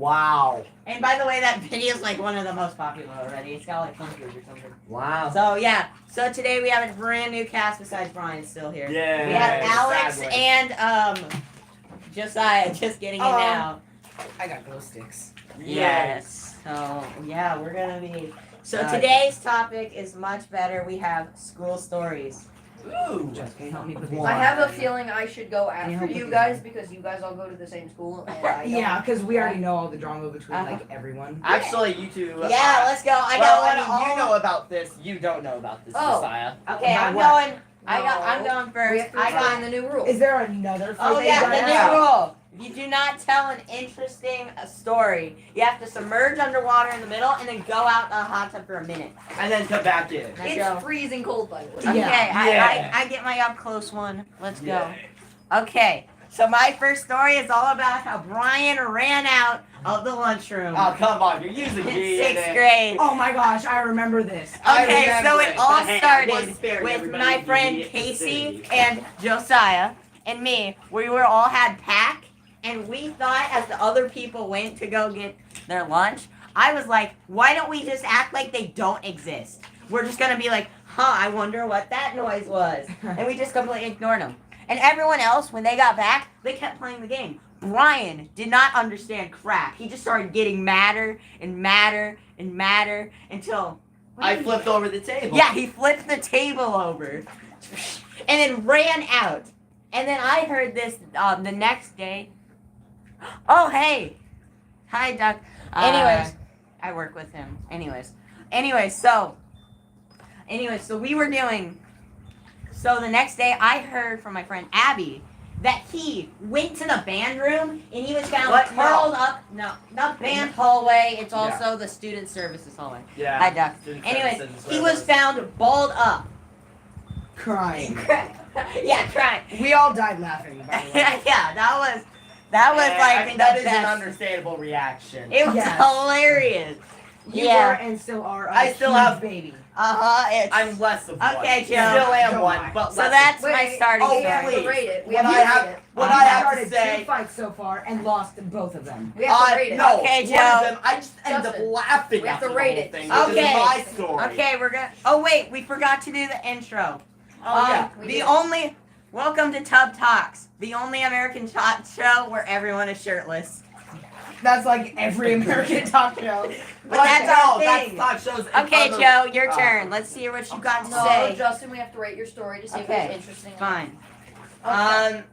Wow. And by the way, that video is like one of the most popular already. It's got like hundreds or something. Wow. So yeah. So today we have a brand new cast besides Brian still here. Yeah. We have Alex sadly. and Josiah just getting in now. I got glow sticks. Yes. So yeah, we're gonna be. So Nice. today's topic is much better. We have school stories. Ooh. Just can you help me put these Why? I have a feeling I should go Can you after help you with guys these? because you guys all go to the same school. And I don't. Yeah, because we already know all the drama between Uh-huh. like everyone. Actually, you two. Yeah, let's go. I well, got one. I mean, you know about this. You don't know about this, Oh. Josiah. Okay, About I'm what? going. I'm going We first. have to I explain got. the new rule. Is there another fight? Oh that yeah, you the guys new have? rule. If you do not tell an interesting story, you have to submerge underwater in the middle and then go out in a hot tub for a minute. And then come back in. Let's go. It's freezing cold, by the way. Okay, Yeah. I get my up close one. Let's go. Yeah. Okay, so my first story is all about how Brian ran out of the lunchroom Oh, come on. You're using in me. in 6th it. grade. Oh my gosh, I remember this. I Okay, remember so it, it all but hey, I started was sparing with everybody my the friend immediate Casey vicinity. and Josiah and me. We were all had pack, and we thought as the other people went to go get their lunch, I was like, why don't we just act like they don't exist? We're just gonna be like, I wonder what that noise was. And we just completely ignored them. And everyone else, when they got back, they kept playing the game. Brian did not understand crap. He just started getting madder and madder and madder until I flipped over the table. yeah, he flipped the table over and then ran out. And then I heard this the next day. Oh, hey. Hi, Doc. Anyways, I work with him. Anyways, so we were doing. So the next day, I heard from my friend Abby that he went to the band room and he was found What? curled up. No, not band hallway. It's also the student services hallway. Yeah. Hi, Doc. Student Anyways, services, he whatever. was found balled up. Crying. Yeah, crying. We all died laughing, by the way. Yeah, that was Yeah, like I mean, the that is best. an understandable reaction. It was Yes. hilarious. You Yeah. were and still are a I still huge have- baby. It's I'm less of one. Okay, Joe. Still am Don't one, lie. but so less that's Wait, my starting oh, We have story. please. to rate it. We What have I to have- rate it. what I I have started to say. 2 fights so far and lost both of them. We have to rate it. No, Okay, one Joe. of them, I just ended up Justin, laughing we have after to the rate whole it. thing, which Okay. is my story. Okay, we're gonna. Oh wait, we forgot to do the intro. Oh, yeah. we The did. only. Welcome to Tub Talks, the only American talk show where everyone is shirtless. That's like every American talk show. But that's our that's thing. talk shows. and Okay, other- Joe, your turn. Let's hear what you got to No, say. Justin, we have to rate your story to see if Okay, it's interesting. Fine. Okay.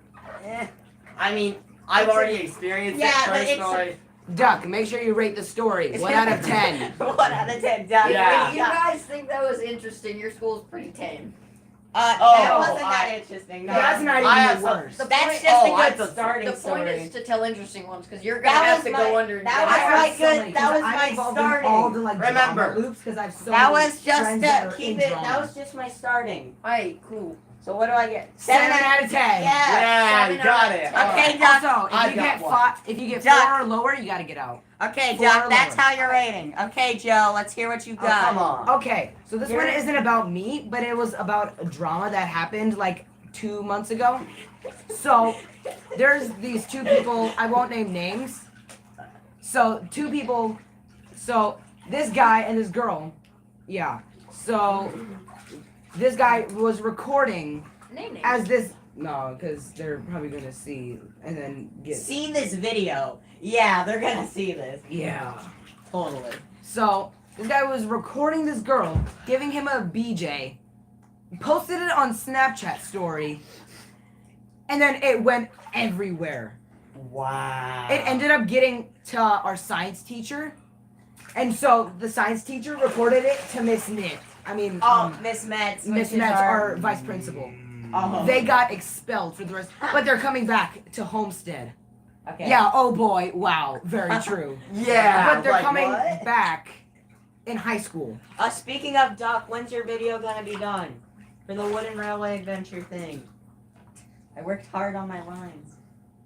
I mean, I've already experienced Yeah, it but it's- personally. Duck, make sure you rate the story. 1 out of 10. 1 out of 10. Done. Yeah. If you guys think that was interesting, your school's pretty tame. That Oh, wasn't that I- interesting. No. That's not even I have the some- worst. The That's point- just oh, I a good thought- starting The point story. is to tell interesting ones because you're gonna That have was to my- go under. that I was have my so good- many, that 'cause was I'm my involved in starting. all the like Remember. drama loops because I've so That many was just friends that to are keep in it. drama. That was just my starting. Alright, cool. So what do I get? 7 out of 10. Yeah. Yeah, you 7 got out of it. 10. Okay, Doc. Also, I if you got get one. if you get Doc. 4 or lower, you gotta get out. Okay, 4 Doc. or That's lower. how you're rating. Okay, Joe. Let's hear what you Oh, got. come on. Okay, so this one Here- isn't about me, but it was about a drama that happened like 2 months ago. So there's these 2 people, I won't name names. So 2 people, so this guy and this girl, yeah. So this guy was recording Name names. as this, no, because they're probably gonna see and then get, See this video. Yeah, they're gonna see this. yeah. Totally. So this guy was recording this girl, giving him a BJ, posted it on Snapchat story, and then it went everywhere. Wow. It ended up getting to our science teacher, and so the science teacher reported it to Miss Nit. I mean, Oh, Miss Metz. Miss which is Metz, our vice principal. Oh. They got expelled for the rest, but they're coming back to Homestead. Okay. Yeah. Oh boy. Wow. Very true. Yeah. But they're like coming what? back in high school. Speaking of Doc, when's your video gonna be done for the Wooden Railway Adventure thing? I worked hard on my lines.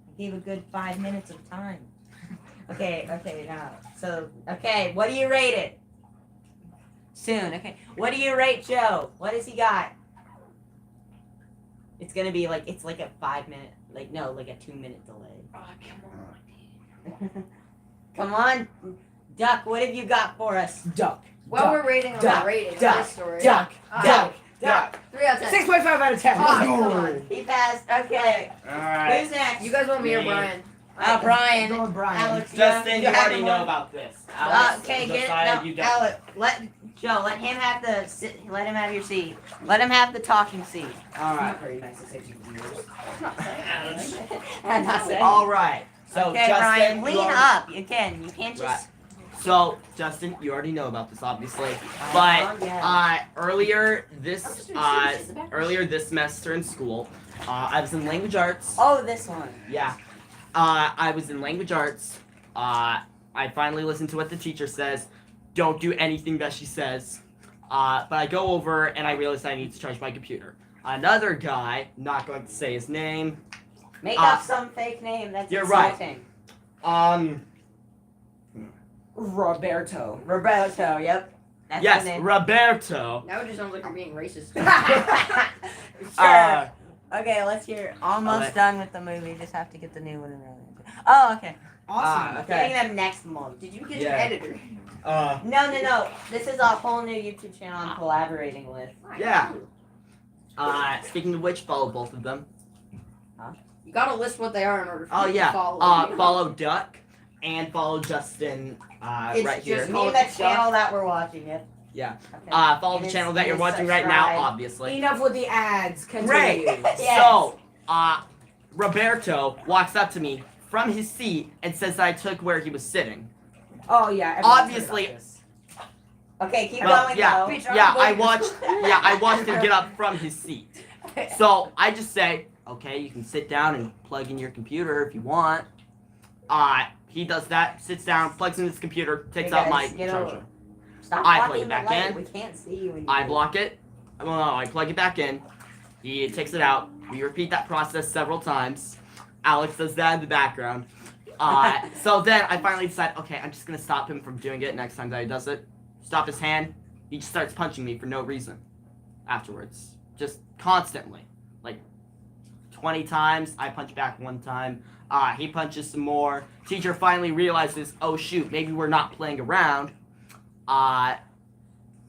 I gave a good 5 minutes of time. Okay, now. So, okay, what do you rate it? Soon, okay. What do you rate Joe? What has he got? It's gonna be like, it's like a 5 minute, like, no, like a 2 minute delay. Oh, come on. Come on, Duck. What have you got for us? Duck. While Duck, we're rating on duck, the rating of duck, this story. Duck. Duck. Duck. 3 out of 10. 6.5 out of 10. Ah, Let's come go. on. He passed. Okay. Alright. Who's next? You guys want me or Me. Brian? Brian. Go with Brian. Alex. Justin, you have already him know on? about this. Alex, Okay, get Josiah, it. you No, don't. Alex, let him have the sit. Let him have your seat. Let him have the talking seat. Alright. Very nice to say to you. I'm not saying. Alright. So, Okay, Justin, Brian, you lean already- up. You can. You can't just. So, Justin, you already know about this, obviously. But yeah. earlier this semester in school, I was in language arts. Oh, this one. Yeah. I was in language arts. I finally listened to what the teacher says. Don't do anything that she says. But I go over and I realize I need to charge my computer. Another guy, not going to say his name. Make up some fake name. That's You're right. insulting. Roberto. Roberto. Yep. That's Yes, the name. Roberto. Now it just sounds like you're being racist. Sure. Okay, let's hear. Almost Okay. done with the movie. Just have to get the new one in there. Oh, okay. Awesome. Okay. Getting them next month. Did you get Yeah. an editor? No. This is a whole new YouTube channel I'm collaborating with. Yeah. Speaking of which, follow both of them. You gotta list what they are in order for Oh you yeah. to follow. Follow Duck and follow Justin. It's Right here. just- Name the channel that we're watching it. Yeah. Okay. Follow And the it's- channel that you're and watching right now, subscribe. obviously. Enough with the ads. Continue. Great. Yes. So, Roberto walks up to me from his seat and says that I took where he was sitting. Oh yeah. everyone's heard Obviously- about this. Okay, keep Well, going yeah. though. Bitch, Yeah, I'm I watched him get up from his seat. So I just say, okay, you can sit down and plug in your computer if you want. He does that, sits down, plugs in his computer, takes Hey, out my guys, get charger. over. Stop I plug blocking it the back light. in. We can't see you when you I do block it. Well, no, I plug it back in. He takes it out. We repeat that process several times. Alex does that in the background. So then I finally decide, okay, I'm just gonna stop him from doing it next time that he does it. Stop his hand. He just starts punching me for no reason. Afterwards, just constantly, like 20 times. I punch back 1 time. He punches some more. Teacher finally realizes, oh shoot, maybe we're not playing around.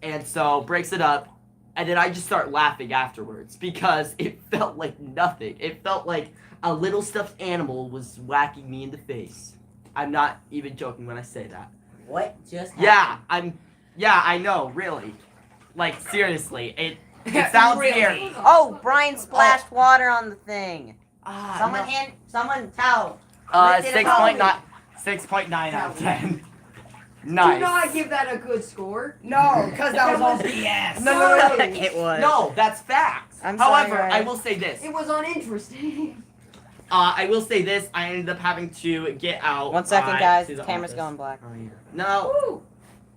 And so breaks it up. And then I just start laughing afterwards because it felt like nothing. It felt like a little stuffed animal was whacking me in the face. I'm not even joking when I say that. What just happened? Yeah, I know, really. Like, seriously, it sounds Really? scary. Oh, Brian splashed water on the thing. Someone No. someone towel. 6.9 out of 10. Nice. Do not give that a good score. No, because that was all BS. No. It was. No, that's facts. I'm sorry, However, Ryan. I will say this. It was uninteresting. I will say this. I ended up having to get out. 1 second, guys. to The the camera's office. going black. Oh, yeah. No. Woo.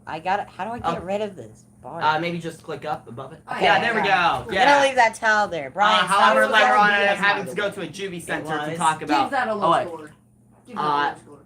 I got it. How do I get Oh. rid of this bar? Maybe just click up above it. Oh, yeah, yeah, there we go. I'm Yeah. gonna leave that towel there, Brian. However, stop later on, I yelling ended up BS, having by to the go way. to a juvie center to was. talk Give about. that a low Oh, wait. score. Give that a low score.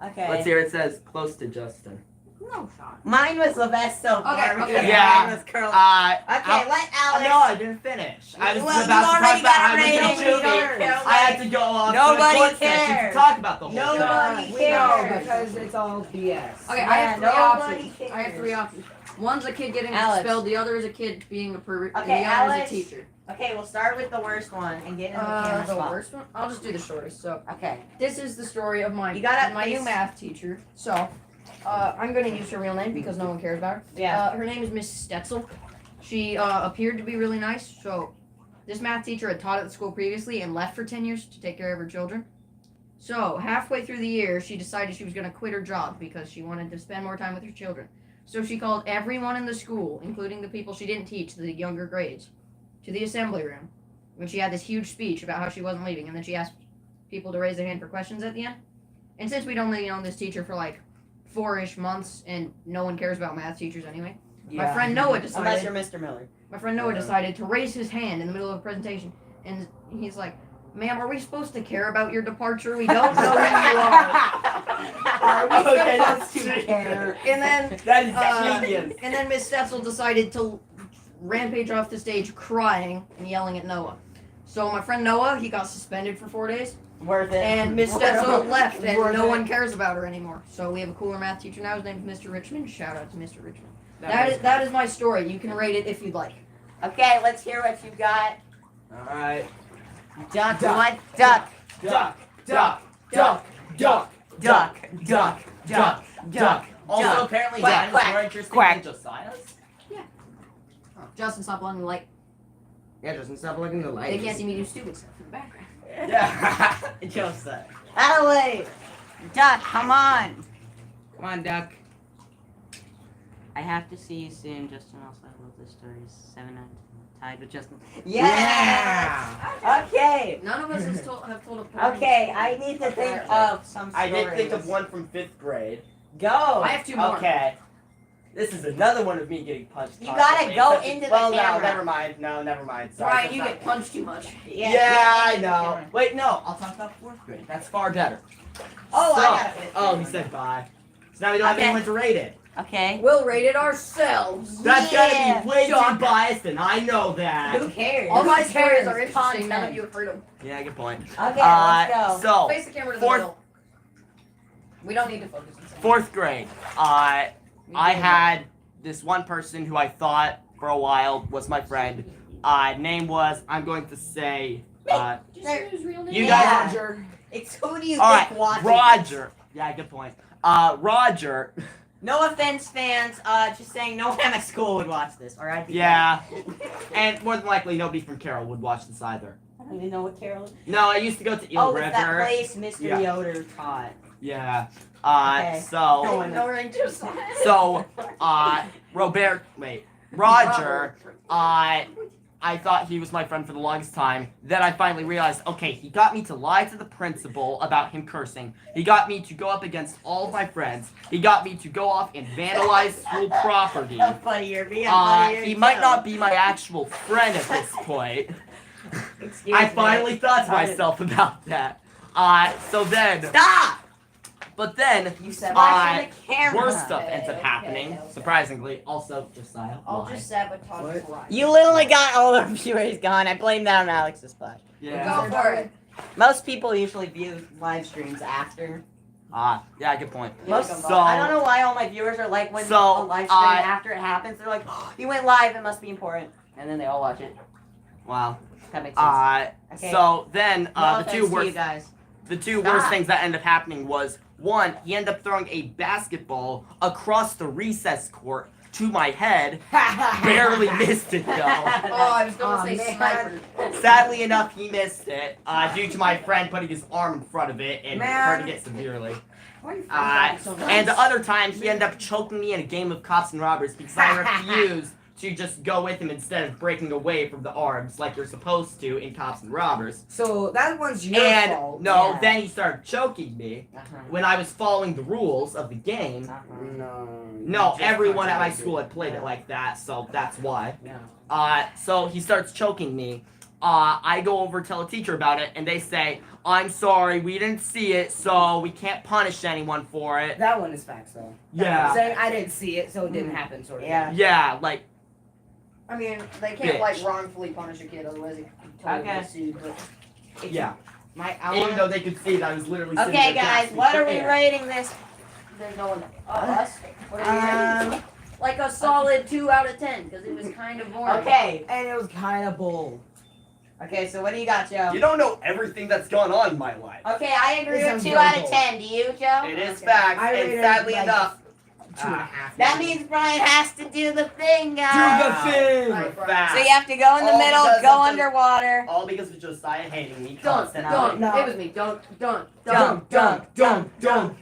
Okay. Let's hear it says close to Justin. No shot. Mine was the best so far. Okay, because okay. Yeah. mine was curled. Okay, let Alex. No, I didn't finish. I was Well, you about to already talk about got how a to rating. go juvie. You don't I had to go off Nobody to the court session cares. to talk about the whole Nobody thing. We know cares. because it's all BS. Okay, Yeah, I have 3 nobody options. cares. I have 3 options. One's a kid getting Alex. expelled, the other is a kid being a pervert, and Okay, the other Alex. is a teacher. Okay, we'll start with the worst one and get in the camera The spot. worst one? I'll just do the shortest. So, Okay. this is the story of You gotta my new face- math teacher. So, I'm going to use her real name because no one cares about her. Yeah. Her name is Miss Stetzel. She appeared to be really nice. So, this math teacher had taught at the school previously and left for 10 years to take care of her children. So, halfway through the year, she decided she was going to quit her job because she wanted to spend more time with her children. So, she called everyone in the school, including the people she didn't teach, the younger grades, to the assembly room. When she had this huge speech about how she wasn't leaving, and then she asked people to raise their hand for questions at the end. And since we'd only known this teacher for like 4-ish months, and no one cares about math teachers anyway, my friend Noah Unless decided. you're Mr. Miller. My friend Noah decided to raise his hand in the middle of a presentation, and he's like, "Ma'am, are we supposed to care about your departure? We don't know who you are." Okay, that's too care. And then, That is genius. and then Miss Stetzel decided to rampage off the stage, crying and yelling at Noah. So my friend Noah, he got suspended for 4 days. Worth it. And Miss Stetzel left, and Worth no it. one cares about her anymore. So we have a cooler math teacher now. His name is Mr. Richmond. Shout out to Mr. Richmond. That is my story. You can rate it if you'd like. Okay, let's hear what you got. Alright. Duck. Duck. What? Duck. Duck, duck, duck, duck, Duck. Duck. duck, duck. Also, Duck. apparently, Quack, that is quack, more interesting quack. than Josiah's. Oh, Justin, stop blocking the light. Yeah, Justin, stop looking at the light. They can't see me do stupid stuff in the background. Yeah. Josiah. Adelaide. Duck, come on. Come on, Duck. I have to see you soon, Justin. Also, I love this story. 7 tied with Justin. Yeah. Okay. None of us have told a porn Okay, story. I need to think of some I stories. did think of one from 5th grade. Go. I have 2 more. Okay. This is another one of me getting punched. You gotta constantly, go except- into the well, camera. no, never mind. No, never mind. Sorry. Brian, that's you not- get punched too much. Yeah, I into the know. camera. Wait, no. I'll talk about 4th grade. That's far better. Oh, So- I got it. Oh, he said bye. So now we don't have Okay. anyone to rate it. Okay. We'll rate it ourselves. That's Yeah. gotta be way too Duck. biased, and I know that. Who cares? All my Who stories cares? are interesting. None of Content. you have heard them. Yeah, good point. Okay, let's go. So, Face the camera to the Fourth- middle. We don't need to focus on something. 4th grade. I had this one person who I thought for a while was my friend. Name was, I'm going to say, Just say his real name. You Yeah. guys- Roger. It's who do you alright, think watches? Roger. Yeah, good point. Roger. No offense, fans. Just saying, no one at my school would watch this. All right. Yeah. And more than likely, nobody from Carroll would watch this either. I don't even know what Carol is. No, I used to go to Eel Oh, River. it's that place Mr. Yeah. Yoder taught. Yeah. Okay. So, Ignoring Josiah. so, Roger, I thought he was my friend for the longest time. Then I finally realized, okay, he got me to lie to the principal about him cursing. He got me to go up against all of my friends. He got me to go off and vandalize school property. How funny you're being. funnier He might too. not be my actual friend at this point. Excuse I me. finally thought to myself about that. So then, Stop. but then, You said watching the camera. worse stuff ends up Okay, happening. okay. Surprisingly, also Josiah. I'll why? just sabotage his life. You literally got all the viewers gone. I blame that on Alex's flash. Yeah. Go for it. Most people usually view live streams after. Yeah, good point. Most, So- I don't know why all my viewers are like when So, a live stream after it happens, they're like, oh, "You went live, it must be important," and then they all watch it. Wow. That makes sense. Okay. So then, No the two offense to you worst, guys. the two Stop. worst things that ended up happening was one, he ended up throwing a basketball across the recess court to my head. Barely missed it though. Oh, I was going Oh, to say man. sniper. Sadly enough, he missed it due to my friend putting his arm in front of it and Man. hurting it severely. Why are you so And the other time, he ended up choking me in a game of cops and robbers because I refused to just go with him instead of breaking away from the arms like you're supposed to in cops and robbers. So that one's your And fault. no, Yeah. then he started choking me when I was following the rules of the game. No, Just everyone at my contradicted. school had played it like that, so that's why. Yeah. So he starts choking me. I go over tell a teacher about it, and they say, "I'm sorry, we didn't see it, so we can't punish anyone for it." That one is facts though. Yeah. Saying I didn't see it, so it didn't happen, sort of. Yeah. Yeah, like I mean, they can't Bitch. like wrongfully punish a kid, otherwise they could totally Okay. get sued. But yeah. My, I Even wanna- though they could see that I was literally sitting Okay, there guys, gasping what for are we air. rating this? there's no one. Us? What are we rating? Like a solid 2 out of 10 because it was kind of boring. Okay. And it was kind of bull. Okay, so what do you got, Joe? You don't know everything that's gone on in my life. Okay, I agree This with sounds 2 out of terrible. 10. Do you, Joe? It is Okay. facts, I and rated, sadly like, enough, 2.5. That means Brian has to do the thing, Do guys. the thing. Right, we're right. facts. So you have to go in the All middle, because go of the- underwater. All because of Josiah hating me Dunk, constantly. dunk. No. It was me. Dunk. Dunk, dunk, dunk, dunk, dunk,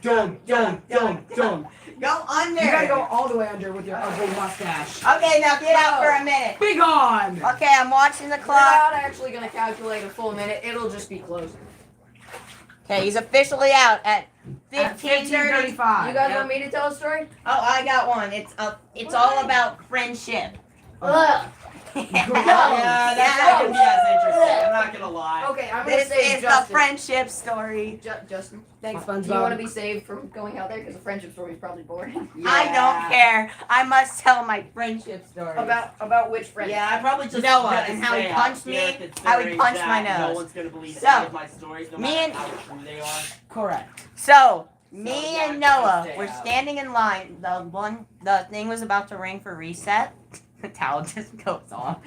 dunk, dunk. Go under. You gotta go all the way under with your ugly mustache. Okay, now get out for a minute. Be gone! Okay, I'm watching the We're clock. not actually gonna calculate a full minute. It'll just be close. Okay, he's officially out at At 15:30. 15:35. You guys yeah. want me to tell a story? Oh, I got one. It's all about friendship. Ugh. Yeah, that's not gonna be as interesting. I'm not gonna lie. Okay, I'm gonna This say is the Justin. friendship story. Justin, Thanks, do you want to SpongeBob. be saved from going out there because the friendship story is probably boring? I don't care. I must tell my friendship story. About which friend? Yeah, I probably just Noah, gotta and how he stay out punched here me, considering how he punched my that No nose. one's gonna believe So, any of my stories, no me matter and- how true they are. Correct. So, me yeah, and gotta Noah stay were out. standing in line. The thing was about to ring for reset. The towel just goes off.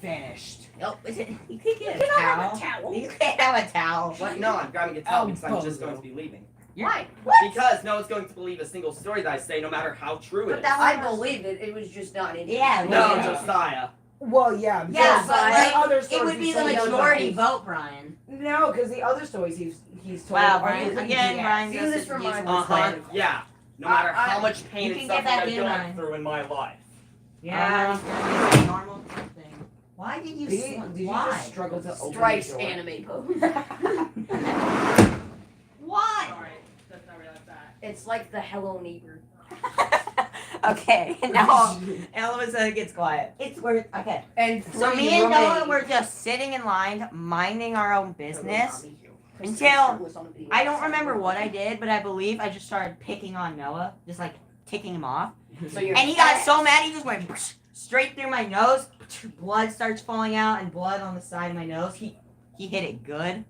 Vanished. Nope, you can't get a towel. You can't have a towel. What? No, I'm grabbing a towel Oh, because I'm just bozo. going to be leaving. Why? Because no one's going to believe a single story that I say, no matter how true it But is. that I believed it. It was just not in. Yeah, No, yeah. Josiah. Well, yeah. Yeah, because but, the like, other It stories would be he's the told majority about- vote, Brian. No, because the other stories he's told. Wow, are Brian. pretty Again, BS. Brian See goes this to from use my words Uh-huh. later. Yeah. No matter I- how much pain you and can get suffering that I've in, gone Ryan. through in my life. Yeah, it's a normal thing. Why did you? Did you Why? just struggle to open Stripes the door? anime pose. Why? Sorry, that's not really like that. It's like the Hello Neighbor. Okay, now Elvis gets quiet. It's worth. Okay. And So me and Noah were just sitting in line, minding our own business. Until I don't remember what I did, but I believe I just started picking on Noah, just like ticking him off. So you're And he got so mad, he just went straight through my nose. Blood starts falling out, and blood on the side of my nose. He hit it good.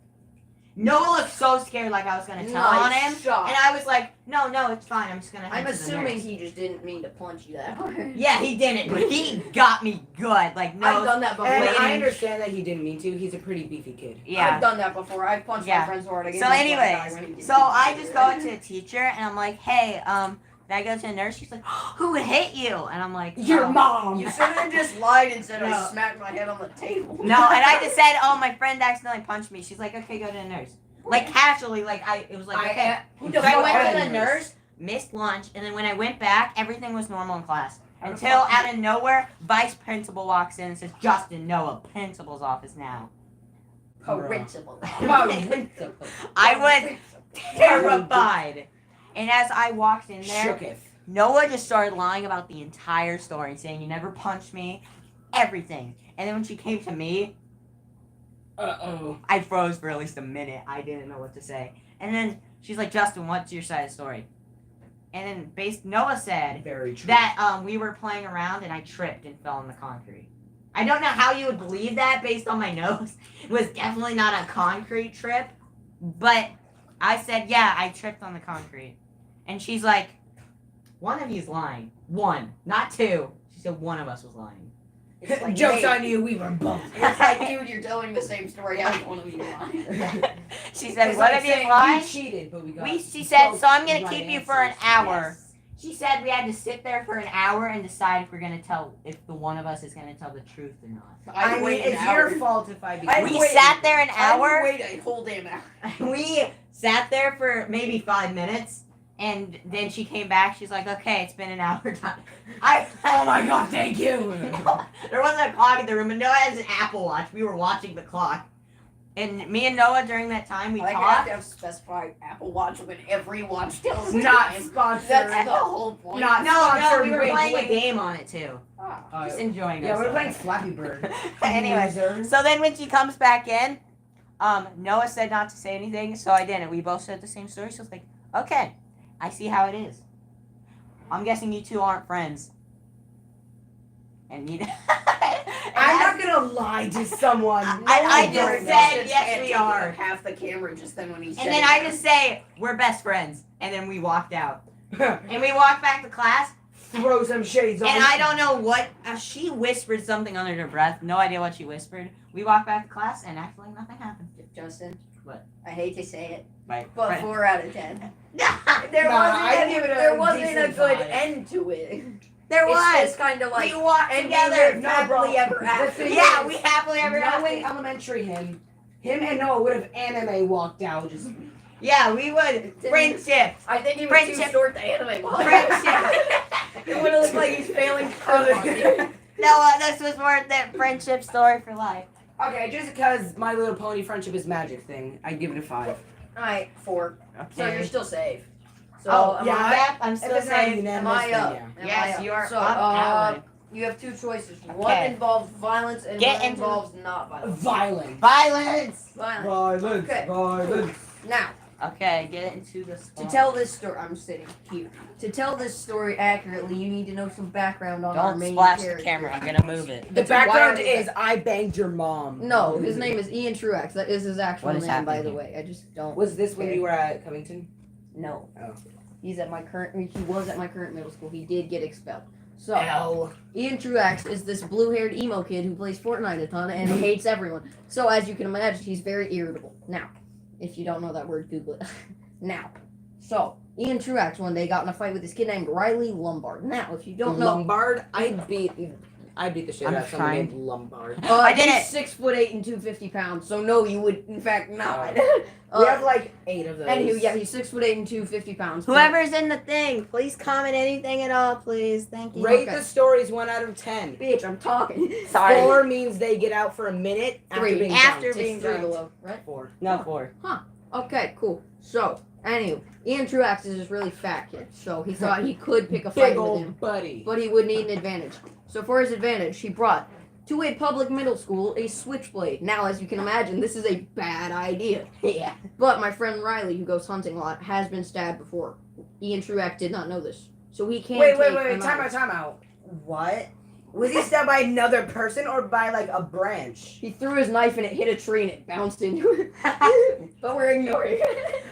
Noah looked so scared, like I was gonna tell on him. shot. And I was like, no, it's fine. I'm just gonna. I'm head to the assuming nurse." he just didn't mean to punch you that hard. Yeah, he didn't, but he got me good. Like I've no. done that before. And Waiting. I understand that he didn't mean to. He's a pretty beefy kid. Yeah. I've done that before. I've punched Yeah. my friends hard. I gave So him a black eye anyways, when he did so it. I just go up to the teacher and I'm like, hey, did I go to the nurse? She's like, who hit you? And I'm like, Your "Oh." mom. You should have just lied and said No. I smacked my head on the table. No, and I just said, oh, my friend accidentally punched me. She's like, okay, go to the nurse. Like casually, like it was like, okay. Who So the I fuck went are to you? the nurse, missed lunch, and then when I went back, everything was normal in class. Until out of nowhere, vice principal walks in and says, Justin, Noah, principal's office now. Principal. I was terrified. And as I walked in there, Shooketh. Noah just started lying about the entire story, saying he never punched me, everything. And then when she came to me, Uh-oh. I froze for at least a minute. I didn't know what to say. And then she's like, Justin, what's your side of the story? And then Noah said Very true. that we were playing around and I tripped and fell in the concrete. I don't know how you would believe that based on my nose. It was definitely not a concrete trip. But I said, yeah, I tripped on the concrete. And she's like, one of you's lying. One, not two. She said one of us was lying. It's like, Jokes hey, on you, we were both. It's like, dude, you're telling the same story. How one of you lying? She said, It's what like of you saying lying? We cheated, but we got. She said, both so I'm going to right keep you for an answers. hour. Yes. She said we had to sit there for an hour and decide if we're going to tell, if the one of us is going to tell the truth or not. I mean, waited it's an your hour. fault if I I become. We waited- sat there an I hour. would wait a whole damn hour. We sat there for maybe 5 minutes, and then she came back. She's like, okay, it's been an hour. Oh my god, thank you. There wasn't a clock in the room, and Noah has an Apple Watch. We were watching the clock. And me and Noah, during that time, we I have talked. to have specified Apple Watch when every watch tells me. Not time. sponsored. That's the whole point. Not No, sponsored. we were wait, playing a wait. game on it, too. Ah. Just enjoying Yeah, we're ourselves. playing Flappy Bird. Anyway, Losers. so then when she comes back in, Noah said not to say anything, so I didn't. We both said the same story. So I was like, okay, I see how it is. I'm guessing you two aren't friends. And you. I'm not gonna lie to someone. I No, just no, said, Justin yes, can't we take are. Half the camera just then when he said And then it. I just say, we're best friends. And then we walked out. no. And we walked back to class. Throw some shades on. And I don't know what. She whispered something under her breath. No idea what she whispered. We walked back to class and acted like nothing happened. Justin. What? I hate to say it, Right. but 4 out of 10. There I wasn't, give it a there wasn't a decent good five. end to it. There It's was. just kind of like We walked and together. together, happily ever The after. thing Yeah, is, we happily ever knowing after. elementary him and Noah would have anime walked out. Just Yeah, we would. Friendship. I think he was too Friendship. short to anime. Friendship. It would have looked like he's failing currently. No, this was worth it. Friendship story for life. okay, just because My Little Pony friendship is magic thing, I'd give it a 5. Alright, 4. Okay. So you're still safe. So Oh, am yeah, I, back. I'm If still it's not safe. am unanimous, I then up? yeah. Am Yes, I up? you are so, up, Alan. You have two choices. One Okay. involves violence and Get one into- involves not violence. Violence. Violence. Violence. Okay. Violence. Now, Okay, get into the to spot. tell this story, I'm sitting here. To tell this story accurately, you need to know some background on our Don't main splash character. the camera. I'm gonna move it. The That's why background I- is I banged your mom. No, his name is Ian Truax. That is his actual What is name, by happening the way. I just don't. Was this when Okay. you were at Covington? No. Oh. He's at my current. He was at my current middle school. He did get expelled. So L. Ian Truax is this blue-haired emo kid who plays Fortnite a ton and hates everyone. So as you can imagine, he's very irritable. Now, if you don't know that word, Google it. Now, so Ian Truax one day got in a fight with this kid named Riley Lombard. Now, if you don't know, Lombard? I beat the shit I'm out of someone trying. named Lombard. I did he's it. 6'8" and 250 pounds. So no, you would in fact not. We have like 8 of those. Anywho, yeah, he's 6'8" and 250 pounds. Whoever's in the thing, please comment anything at all, please. Thank you. Rate Okay. the stories 1 out of 10. Bitch, I'm talking. Sorry. 4 means they get out for a minute after Three. being After dunked. being It's three dunked. below, right? 4. No, 4. Okay, cool. So, anywho, Ian Truax is this really fat kid, so he thought he could pick a fight Big with old him, buddy. but he would need an advantage. So for his advantage, he brought to a public middle school a switchblade. Now, as you can imagine, this is a bad idea. Yeah. But my friend Riley, who goes hunting a lot, has been stabbed before. Ian Truax did not know this, so he can't. Wait, take a knife. time out. What? Was he stabbed by another person or by like a branch? He threw his knife and it hit a tree and it bounced into it. But we're ignoring.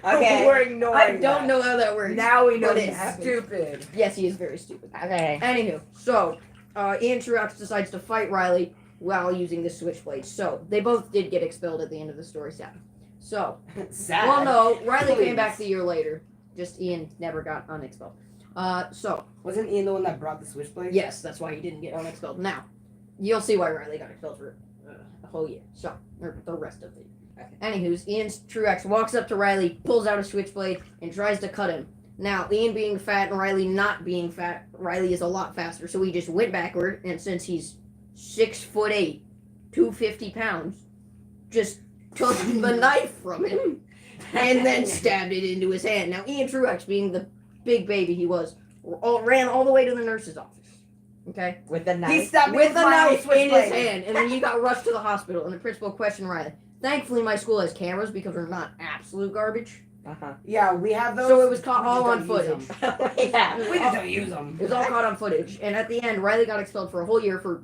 Okay. We're ignoring I don't that. know how that works. Now we know but it he's happened. stupid. Yes, he is very stupid. Okay. Anywho, so Ian Truax decides to fight Riley while using the switchblade. So they both did get expelled at the end of the story, sad. So, Sad. well, no, Riley Please. came back the year later. Just Ian never got unexpelled. So Wasn't Ian the one that brought the switchblade? yes, that's why he didn't get unexpelled. Now, you'll see why Riley got expelled for a whole year. So, or the rest of it. Okay. Anywho's, Ian Truax walks up to Riley, pulls out a switchblade, and tries to cut him. Now, Ian being fat and Riley not being fat, Riley is a lot faster, so he just went backward, and since he's 6'8", 250 pounds, just took the knife from him, and then stabbed it into his hand. Now, Ian Truax, being the big baby he was, ran all the way to the nurse's office. Okay? With the He knife. stabbed me With a my knife in his switchblade. hand, and then he got rushed to the hospital, and the principal questioned Riley. Thankfully, my school has cameras because we're not absolute garbage. Uh-huh. Yeah, we have those. So it was caught We all just on don't use footage. them. Yeah. We just don't use them. It was all caught on footage, and at the end, Riley got expelled for a whole year for,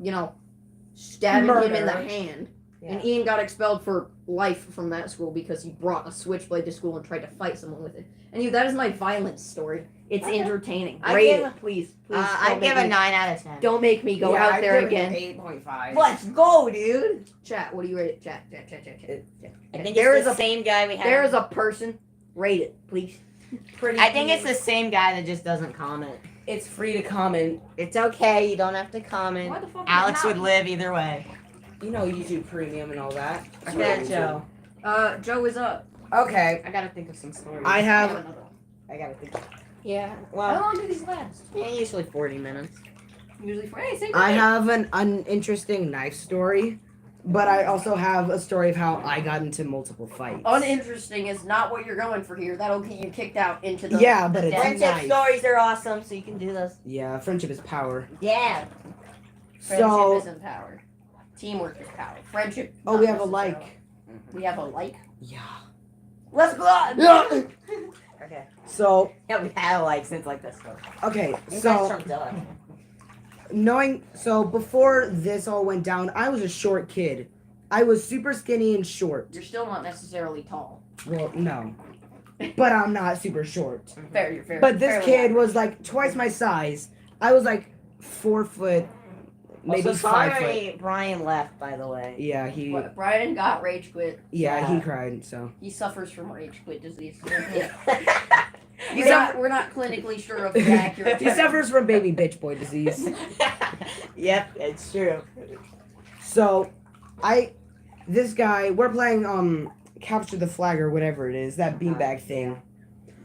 stabbing him in the Murder. hand. Yeah. And Ian got expelled for life from that school because he brought a switchblade to school and tried to fight someone with it. And that is my violence story. It's Okay. entertaining. I Rate give- it, please. I give a 9 out of 10. Don't make me go Yeah, out I'd there give it again. an 8.5. Let's go, dude. Chat, what do you rate it? Chat. I think There it's is the a- same guy we had. There is a person. Rate it, please. Pretty. I think it's the same guy that just doesn't comment. It's free to comment. It's okay. You don't have to comment. Why the fuck? Alex would live either way. You know, YouTube Premium and all that. Okay, Joe. Joe is up. Okay. I gotta think of some stories. I have. another one. I gotta think. Yeah. How Well, long do these last? usually 40 minutes. Usually for anything. I have an uninteresting knife story, but I also have a story of how I got into multiple fights. Uninteresting is not what you're going for here. That'll get you kicked out into the. Yeah, but it's Friendship nice. stories are awesome, so you can do those. Yeah, friendship is power. Yeah. Friendship So, isn't power. Teamwork is power. Friendship. oh, not we have a necessarily. like. We have a like. Yeah. Let's go. Yeah. Okay. So, Yeah, we had a like since like this one. okay, You guys so trumped up. before this all went down, I was a short kid. I was super skinny and short. You're still not necessarily tall. Well, no. But I'm not super short. Fair, you're fair. But this fairly kid average. was like twice my size. I was like 4 foot, maybe Also, 5 foot. sorry, Brian left, by the way. Yeah, he What, Brian got rage quit. yeah, he Yeah. cried, so. He suffers from rage quit disease. He We're not clinically sure of the accurate. He suffers from baby bitch boy disease. Yep, it's true. So, this guy, we're playing capture the flag or whatever it is, that beanbag thing.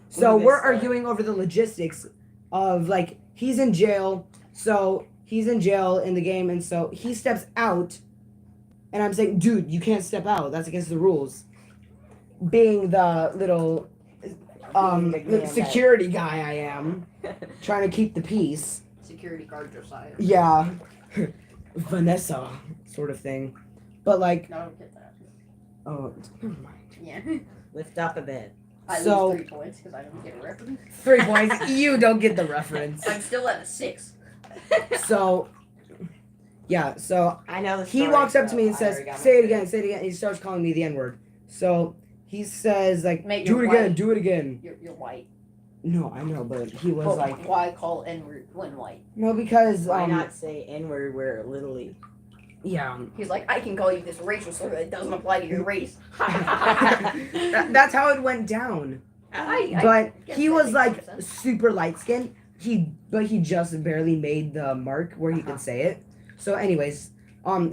So Look at we're this, arguing over the logistics of like he's in jail, so he's in jail in the game, and so he steps out, and I'm saying, dude, you can't step out. That's against the rules. Being the little Being the man security guy I am, trying to keep the peace. security guard Josiah. Yeah, Vanessa sort of thing. But like, No, I don't get that. oh, never mind. Yeah. Lift up a bit. I So- lose 3 points because I don't get a reference. 3 points. You don't get the reference. I'm still at a 6. So, yeah. So I know the he story, walks up to so me and I says, already got my "Say it three. again. Say it again." He starts calling me the N-word. So he says, like, Mate, "Do you're it again. white. Do it again." You're white. No, I know, but he was But like, why call N-word when white? no, because Why not say N-word where literally? yeah. He's like, I can call you this racial slur that doesn't apply to your race. That's how it went down. I But guess he that was makes like some sense. super light skinned. But he just barely made the mark where he Uh-huh. could say it. So, anyways,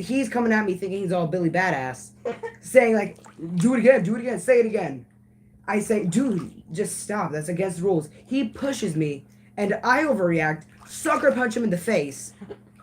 he's coming at me thinking he's all Billy Badass, saying like, "Do it again, say it again." I say, "Dude, just stop. That's against the rules." He pushes me, and I overreact, sucker punch him in the face.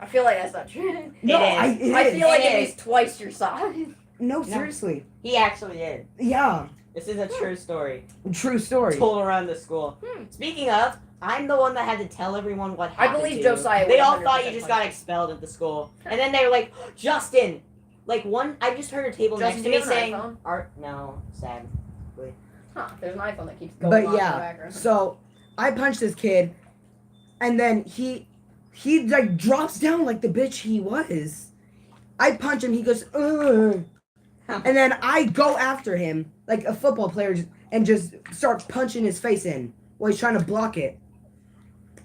I feel like that's not true. No, is. it I is. feel like It at is. least twice your size. No, seriously. He actually did. Yeah, This is a true story. true story. Told around the school. Speaking of, I'm the one that had to tell everyone what I happened. believe to Josiah You. They would all thought 100% you just punch got expelled at the school, and then they were like, "Justin." Like one, I just heard a table Justin, next to do me you have an saying, iPhone? "Art, no, sad." Huh, there's an iPhone that keeps going But off in the yeah, background. so I punched this kid, and then he like drops down like the bitch he was. I punch him, he goes, ugh. And then I go after him like a football player and just start punching his face in while he's trying to block it.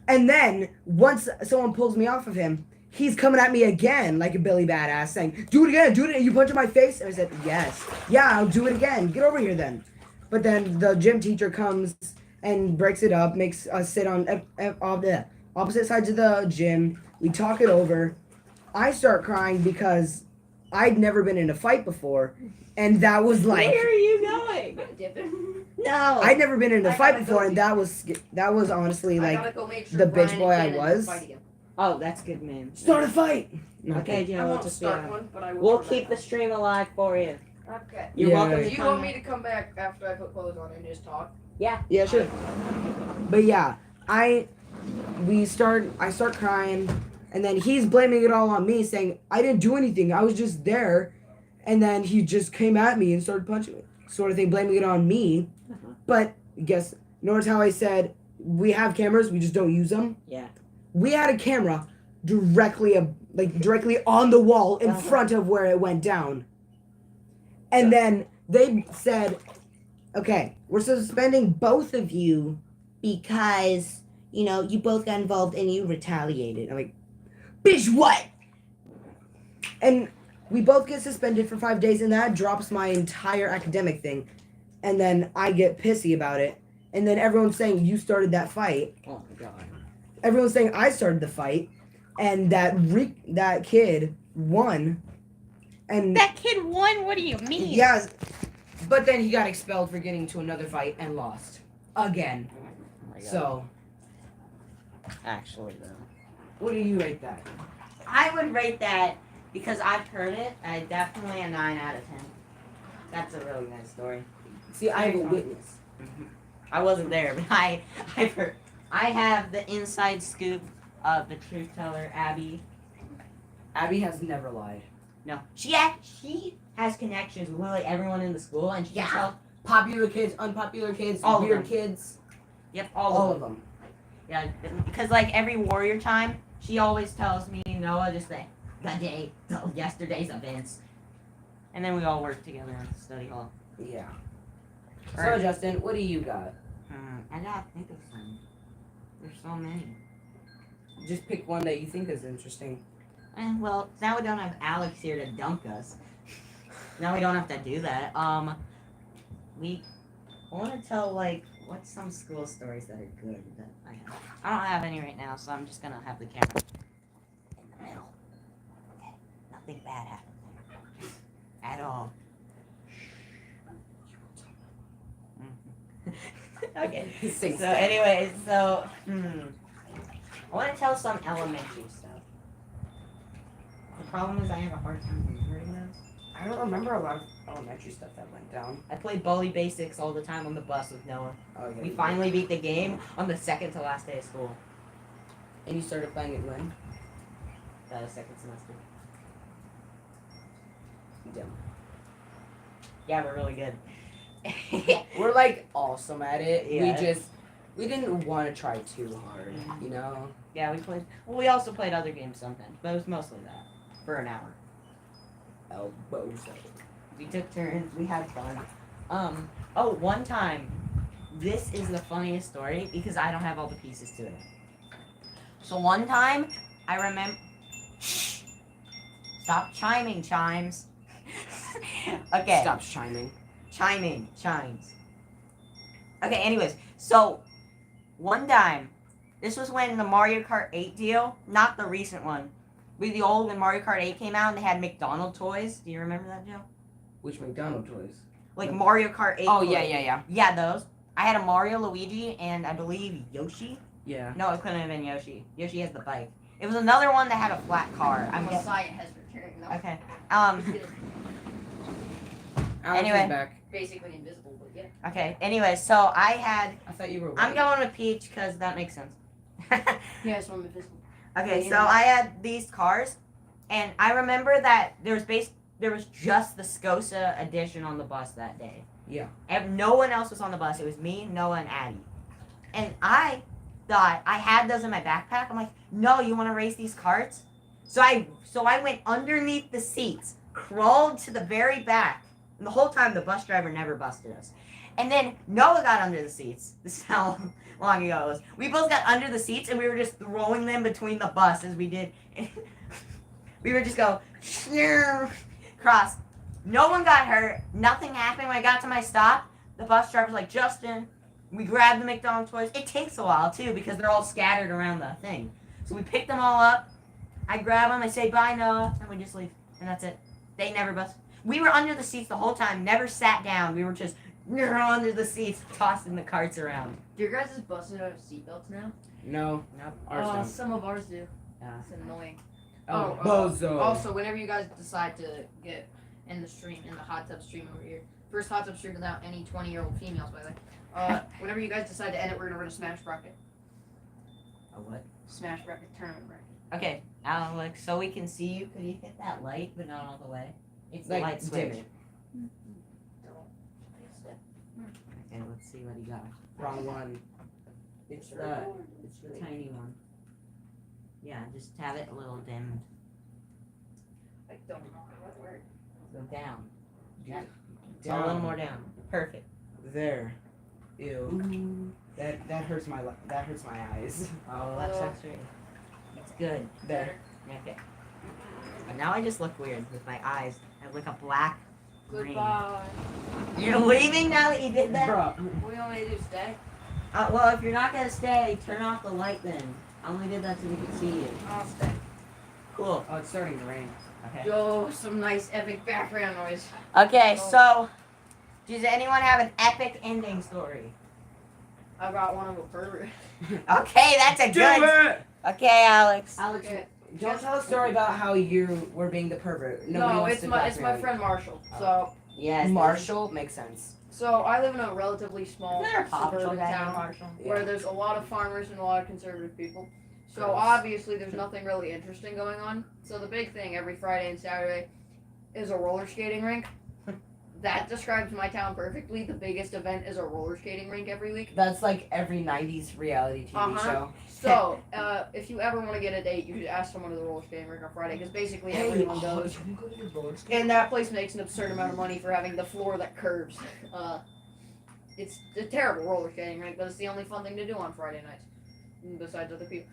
And then once someone pulls me off of him, he's coming at me again like a Billy Badass, saying, "Do it again, do it again. You punch in my face?" And I said, "Yes. Yeah, I'll do it again. Get over here then." But then the gym teacher comes and breaks it up, makes us sit on the opposite sides of the gym. We talk it over. I start crying because I'd never been in a fight before. And that was like, Where are you going? Dipping. No. I'd never been in a I fight gotta before, go. and that was honestly I like, gotta go make sure the bitch Brian boy I and Cannon was. fight again. Oh, that's good, man. start a fight. No, Okay, I Joe, won't just start one, but I will. We'll come keep the back. stream alive for you. Okay. You're Yeah. welcome Do to you come want me back. to come back after I put clothes on and just talk? Yeah, sure. But yeah, I start crying, and then he's blaming it all on me, saying I didn't do anything. I was just there, and then he just came at me and started punching me, sort of thing, blaming it on me. But guess notice how I said we have cameras, we just don't use them. Yeah. We had a camera directly on the wall in Uh-huh. front of where it went down, and then they said, "Okay, we're suspending both of you because, you know, you both got involved and you retaliated." I'm like, "Bitch, what?" And we both get suspended for 5 days, and that drops my entire academic thing. And then I get pissy about it. And then everyone's saying, "You started that fight." Oh my god. Everyone's saying I started the fight. And that kid won. And That kid won? What do you mean? yeah, but then he got expelled for getting to another fight and lost. Again. Oh my god. So, Actually, though. what do you rate that? I would rate that, because I've heard it, definitely a 9 out of 10. That's a really nice story. See, I have a witness. I wasn't there, but I've heard. I have the inside scoop of the truth teller, Abby. Abby has never lied. No, she has connections with literally everyone in the school, and she can Yeah. tell. Popular kids, unpopular kids, All of weird them. kids. Yep, All all of of them. them. Yeah, because like every Warrior time, she always tells me, Noah, just the day, yesterday's events, and then we all work together in the study hall. Yeah. So, Alright. Justin, what do you got? I gotta think of some. There's so many. Just pick one that you think is interesting. Well, now we don't have Alex here to dunk us. Now we don't have to do that. I want to tell like what's some school stories that are good that I have. I don't have any right now, so I'm just gonna have the camera in the middle. Okay, nothing bad happened there at all. Okay. Sing So, anyways, I want to tell some elementary stuff. The problem is I have a hard time remembering those. I don't remember a lot of elementary stuff that went down. I played Bully Basics all the time on the bus with Noah. Oh, yeah. We finally beat the game on the second to last day of school. And you started playing it when? Second semester. Damn. Yeah, we're really good. We're like awesome at it. Yeah. We didn't want to try too hard, you know? Yeah, we played. Well, we also played other games sometimes, but it was mostly that for an hour. Elbows. We took turns. We had fun. Oh, one time. This is the funniest story because I don't have all the pieces to it. So one time, I remember. Stop chiming, chimes. Okay. Stop chiming. Chiming, chimes. Okay, anyways, so one time, this was when the Mario Kart 8 deal, not the recent one, but the old when Mario Kart 8 came out and they had McDonald's toys. Do you remember that, Joe? Which McDonald's toys? Like Mario Kart 8 Oh, toys. yeah. Yeah, those. I had a Mario, Luigi, and I believe Yoshi. Yeah. No, it couldn't have been Yoshi. Yoshi has the bike. It was another one that had a flat car. I'm guessing. Messiah has returned. No. Okay. Alex Anyway. is back. Basically invisible, but yeah. Okay. Anyway, so I had. I thought you were. I'm white. going with Peach because that makes sense. Yeah, so I'm invisible. Okay, Yeah, so yeah. I had these cars, and I remember that there was just the Scosa edition on the bus that day. Yeah. And no one else was on the bus. It was me, Noah, and Addie. And I thought I had those in my backpack. I'm like, no, you want to race these carts? So I went underneath the seats, crawled to the very back, and the whole time the bus driver never busted us. And then Noah got under the seats. This is how long ago it was. We both got under the seats and we were just throwing them between the bus as we did. We would just go cross. No one got hurt. Nothing happened. When I got to my stop, the bus driver was like, Justin, we grabbed the McDonald's toys. It takes a while too because they're all scattered around the thing. So we picked them all up. I grab them. I say bye, Noah, and we just leave. And that's it. They never busted. We were under the seats the whole time. Never sat down. We were just under the seats, tossing the carts around. Do your guys' buses have seatbelts now? No. Nope. Ours don't. Some of ours do. Yeah. It's annoying. Oh, Oh, bozo. Also, whenever you guys decide to get in the stream, in the hot tub stream over here, first hot tub stream without any 20-year-old females, by the way. Whenever you guys decide to end it, we're gonna run a Smash bracket. A what? Smash bracket tournament bracket. Okay, Alex, so we can see you. Could you hit that light, but not all the way? It's the Like, light dim switch. it. Okay, let's see what he got. Wrong one. It's the tiny one. Yeah, just have it a little dimmed. I don't know what word. Go down. Down. A little more down. Perfect. There. Ew. That hurts my eyes. Oh, that sucks right. It's good. There. Okay. And now I just look weird with my eyes. I look a black green. Goodbye. You're leaving now that you did that? Bruh. What do you want me to do, stay? Well, if you're not gonna stay, turn off the light then. I only did that so we could see you. I'll stay. Cool. Oh, it's starting to rain. Okay. Yo, some nice epic background noise. Okay, Oh. so does anyone have an epic ending story? I got one of a pervert. Okay, that's a good. it! Okay, Alex. Alex, Okay. don't tell a story about how you were being the pervert. Nobody No, wants it's to my blackmail friend Marshall. Oh. So Yes. Marshall makes sense. I live in a relatively small Isn't there a Paw Patrol suburban guy named town Marshall? where there's a lot of farmers and a lot of conservative people. So Gross. obviously there's nothing really interesting going on. So the big thing every Friday and Saturday is a roller skating rink. That describes my town perfectly. The biggest event is a roller skating rink every week. That's like every 90s reality TV Uh-huh. show. So, if you ever want to get a date, you should ask someone to the roller skating rink on Friday because basically everyone goes. can we go to the roller skating? And that place makes an absurd amount of money for having the floor that curves. It's a terrible roller skating rink, but it's the only fun thing to do on Friday nights, besides other people.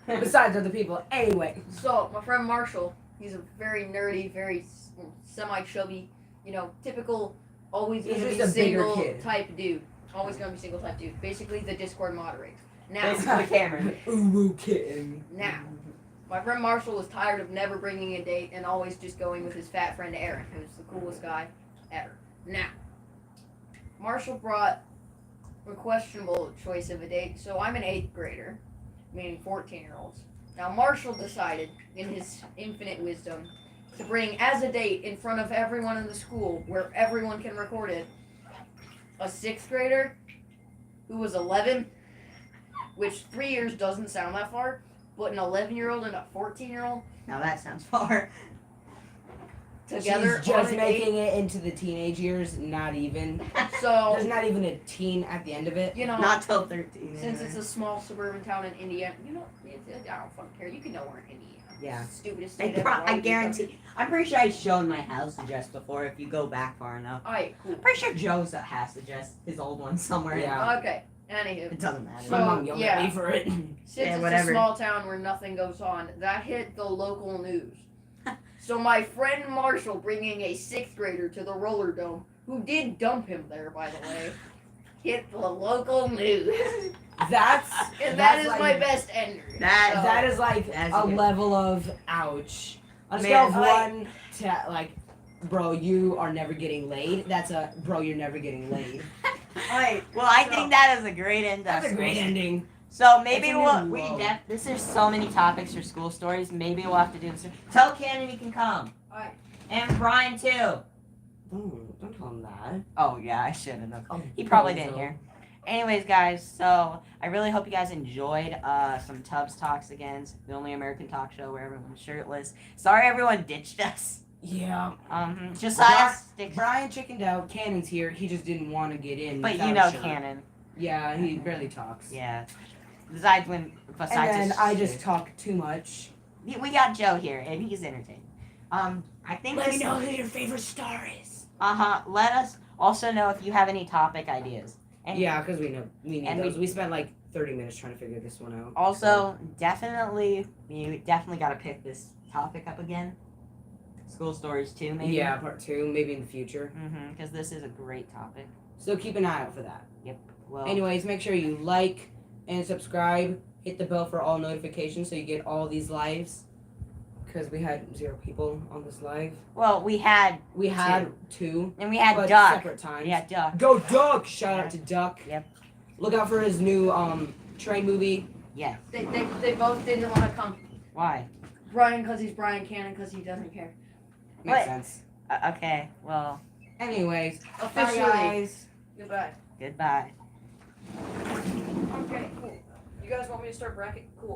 Besides other people. Anyway. So my friend Marshall, he's a very nerdy, very semi-chubby, typical, always He's gonna be just a bigger single kid. type dude. Always gonna be single type dude. Basically, the Discord moderator. Now, Basically, Cameron. Ooh, kitten. now, my friend Marshall was tired of never bringing a date and always just going with his fat friend Aaron, who's the coolest guy ever. Now, Marshall brought a questionable choice of a date, so I'm an 8th grader, meaning 14-year-olds. Now, Marshall decided, in his infinite wisdom, to bring as a date in front of everyone in the school, where everyone can record it, a 6th grader who was 11, which 3 years doesn't sound that far, but an 11-year-old and a 14-year-old Now that sounds far. together She's just on a making it into the teenage years. Not even. date. So There's not even a teen at the end of it. you know, Not till 13. since it's a small suburban town in Indiana, I don't fucking care. You can know we're in Indiana. Yeah. Stupidest state ever. I guarantee. I'm pretty sure I've shown my house address before. If you go back far enough, Alright, cool. I'm pretty sure Joe's house address, his old one somewhere. Yeah. Okay. Anywho, It doesn't matter. My So, mom yelled at yeah. me for it. since Yeah, it's whatever. a small town where nothing goes on, that hit the local news. So my friend Marshall, bringing a 6th grader to the roller dome, who did dump him there, by the way, hit the local news. That's And that that's is like, my best ender. That- So, That is like That's a good. level of ouch. On a Man, scale of like- 1 to like, bro, you are never getting laid. That's a bro, you're never getting laid. Alright, well, I think that is a great end. That's a great ending. So maybe It's a we'll new low. this is so many topics for school stories. Maybe we'll have to do this. Tell Cannon he can come. Alright. And Brian too. Don't tell him that. Oh yeah, I shouldn't have. Oh, He probably bozo. didn't hear. Anyways, guys, so I really hope you guys enjoyed some Tubbs Talks again, the only American talk show where everyone's shirtless. Sorry everyone ditched us. Yeah. Just Bri- us. Brian chickened out. Cannon's here. He just didn't want to get in. But without you a know shirt. Cannon. Yeah, he barely talks. Yeah. Besides And his then I just shit. talk too much. We got Joe here and he's entertaining. I think this who your favorite star is. let us also know if you have any topic ideas. And Yeah, because we need and those. We spent like 30 minutes trying to figure this one out. also definitely you definitely gotta pick this topic up again. School stories too, maybe. Yeah, part 2, maybe in the future. Because this is a great topic. So keep an eye out for that. Well, Anyways, make sure you like and subscribe. Hit the bell for all notifications so you get all these lives. Because we had 0 people on this live. well, we had We had 2, and we had but Duck. separate times. Yeah, Duck. Go Duck! Shout out to Duck. Yep. Look out for his new train movie. They both didn't want to come. Why? Brian because he's Brian, Cannon because he doesn't care. Makes What? sense. Okay. Well, Anyways, bye Officially. guys. Goodbye. goodbye. Okay, cool. You guys want me to start bracket? Cool.